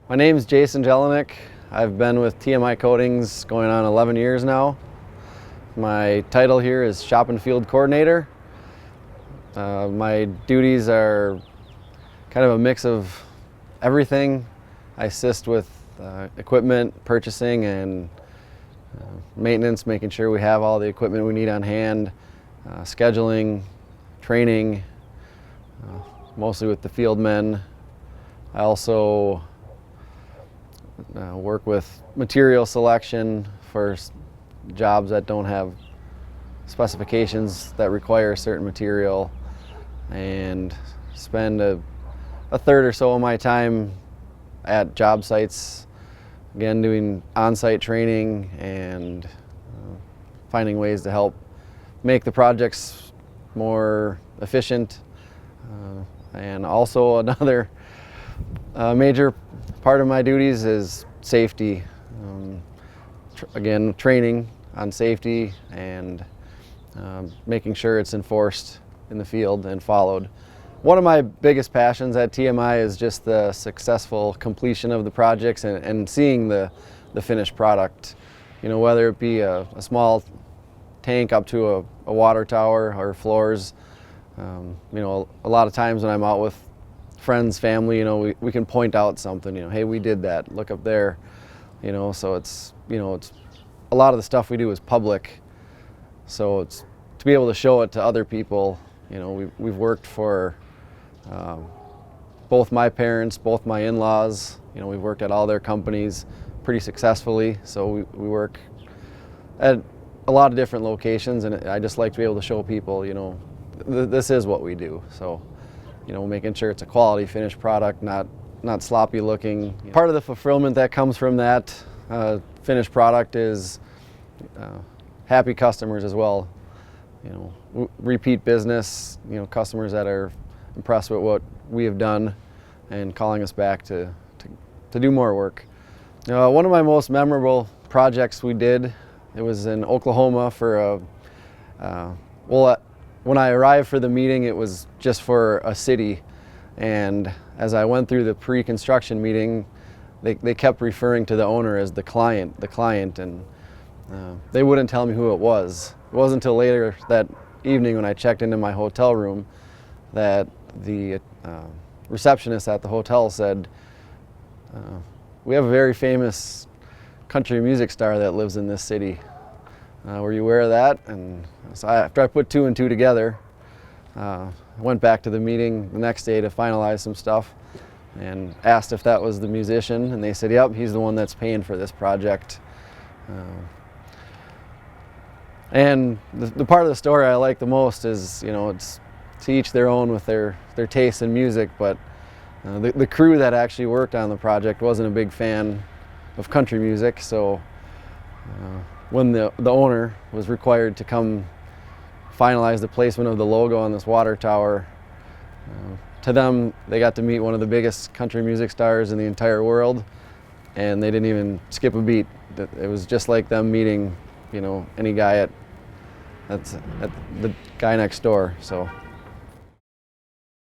My name's Jelinek. I've been with TMI Coatings going on 11 years now. My title here is Shop and Field Coordinator. My duties are kind of a mix of everything. I assist with equipment purchasing and maintenance, making sure we have all the equipment we need on hand, scheduling, training, mostly with the field men. I also work with material selection for jobs that don't have specifications that require a certain material, and spend a third or so of my time at job sites, again doing on-site training and finding ways to help make the projects more efficient. And also another major part of my duties is safety. Again, training on safety and making sure it's enforced in the field and followed. One of my biggest passions at TMI is just the successful completion of the projects and seeing the finished product. You know, whether it be a small tank up to a water tower or floors. You know, a lot of times when I'm out with friends, family, you know, we can point out something, you know, hey, we did that, look up there, you know, so it's, you know, it's a lot of the stuff we do is public, so it's to be able to show it to other people. You know, we've worked for both my parents, both my in-laws, you know, we've worked at all their companies pretty successfully, so we work at a lot of different locations, and I just like to be able to show people, you know, this is what we do. So, you know, making sure it's a quality finished product, not sloppy looking. Part of the fulfillment that comes from that finished product is happy customers as well. You know, repeat business, you know, customers that are impressed with what we have done and calling us back to do more work. One of my most memorable projects we did, it was in Oklahoma for when I arrived for the meeting, it was just for a city, and as I went through the pre-construction meeting, they kept referring to the owner as the client, and they wouldn't tell me who it was. It wasn't until later that evening when I checked into my hotel room that the receptionist at the hotel said, we have a very famous country music star that lives in this city. Were you aware of that? And so after I put two and two together, I went back to the meeting the next day to finalize some stuff and asked if that was the musician, and they said, yep, he's the one that's paying for this project. And the part of the story I like the most is, you know, it's to each their own with their taste in music, but the crew that actually worked on the project wasn't a big fan of country music, so when the owner was required to come finalize the placement of the logo on this water tower, to them, they got to meet one of the biggest country music stars in the entire world, and they didn't even skip a beat. It was just like them meeting, you know, any guy at the guy next door. So